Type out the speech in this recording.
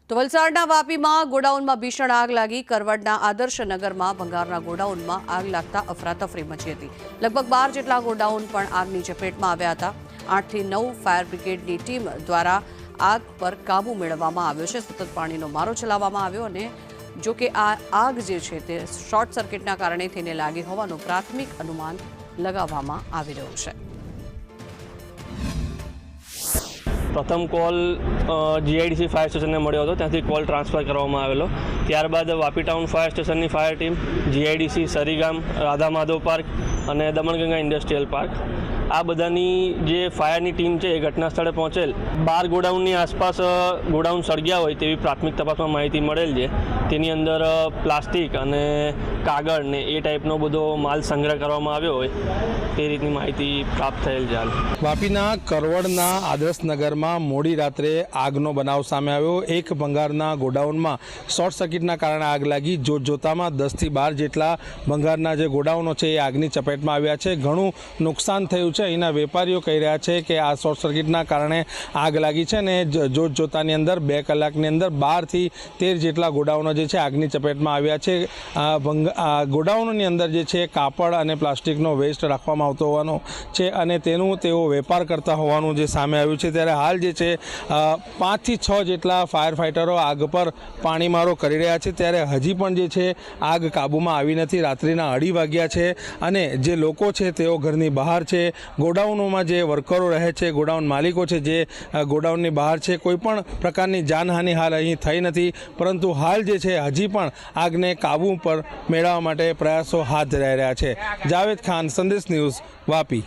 તો વલસાડના વાપીમાં ગોડાઉનમાં ભીષણ આગ લાગી। કરવડના આદર્શનગરમાં ભંગારના ગોડાઉનમાં આગ લાગતા અફરાતફરી મચી હતી। લગભગ 12 જેટલા ગોડાઉન પણ આગની ચપેટમાં આવ્યા હતા। 8 થી 9 ફાયર બ્રિગેડની ટીમ દ્વારા આગ પર કાબુ મેળવવામાં આવ્યો છે। સતત પાણીનો મારો ચલાવવામાં આવ્યો અને જો કે આ આગ જે છે તે શોર્ટ સર્કિટના કારણે થઈને લાગી હોવાનું પ્રાથમિક અનુમાન લગાવવામાં આવી રહ્યું છે। પ્રથમ કોલ જીઆઈડીસી ફાયર સ્ટેશનને મળ્યો હતો, ત્યાંથી કોલ ટ્રાન્સફર કરવામાં આવેલો। ત્યારબાદ વાપી ટાઉન ફાયર સ્ટેશનની fire team, GIDC, Sarigam, Radha Madhav park અને દમણગંગા ઇન્ડસ્ટ્રીયલ પાર્ક, આ બધાની જે ફાયરની ટીમ છે એ ઘટના સ્થળે પહોંચેલ। 12 ગોડાઉનની આસપાસ ગોડાઉન સળગ્યા હોય તેવી પ્રાથમિક તપાસમાં માહિતી મળેલ છે। તેની અંદર પ્લાસ્ટિક અને કાગળ ને એ ટાઈપનો બધો માલ સંગ્રહ કરવામાં આવ્યો હોય તે રીતની માહિતી પ્રાપ્ત થયેલ છે। વાપીના કરવડના આદર્શનગરમાં મોડી રાત્રે આગનો બનાવ સામે આવ્યો। એક ભંગારના ગોડાઉનમાં શોર્ટ સર્કિટના કારણે આગ લાગી। જોતજોતામાં 10 થી 12 જેટલા ભંગારના જે ગોડાઉનો છે એ આગની ચપેટમાં આવ્યા છે। ઘણું નુકસાન થયું છે। અહીંના વેપારીઓ કહી રહ્યા છે કે આ શોર્ટ સર્કિટના કારણે આગ લાગી છે અને જોતજોતાની અંદર 2 કલાકની અંદર 12 થી 13 જેટલા ગોડાઉનો જે છે આગની ચપેટમાં આવ્યા છે। ગોડાઉનોની અંદર જે છે કાપડ અને પ્લાસ્ટિકનો વેસ્ટ રાખવામાં આવતો હોવાનો છે અને તેનું તેઓ વેપાર કરતા હોવાનું જે સામે આવ્યું છે। ત્યારે હાલ જે છે 5 થી 6 જેટલા ફાયર ફાઇટરો આગ પર પાણીમારો કરી રહ્યા છે। ત્યારે હજી પણ જે છે આગ કાબૂમાં આવી નથી। રાત્રિના 2:30 વાગ્યા છે અને જે લોકો છે તેઓ ઘરની બહાર છે। ગોડાઉનોમાં જે વર્કરો રહે છે, ગોડાઉન માલિકો છે જે ગોડાઉનની બહાર છે, કોઈ પણ પ્રકારની જાનહાનિ હાલ અહીં થઈ નથી, પરંતુ હાલ જે છે હજી પણ આગને કાબૂ પર મેળવવા માટે પ્રયાસો હાથ ધરાઈ રહ્યા છે। જાવેદ ખાન, સંદેશ ન્યૂઝ, વાપી।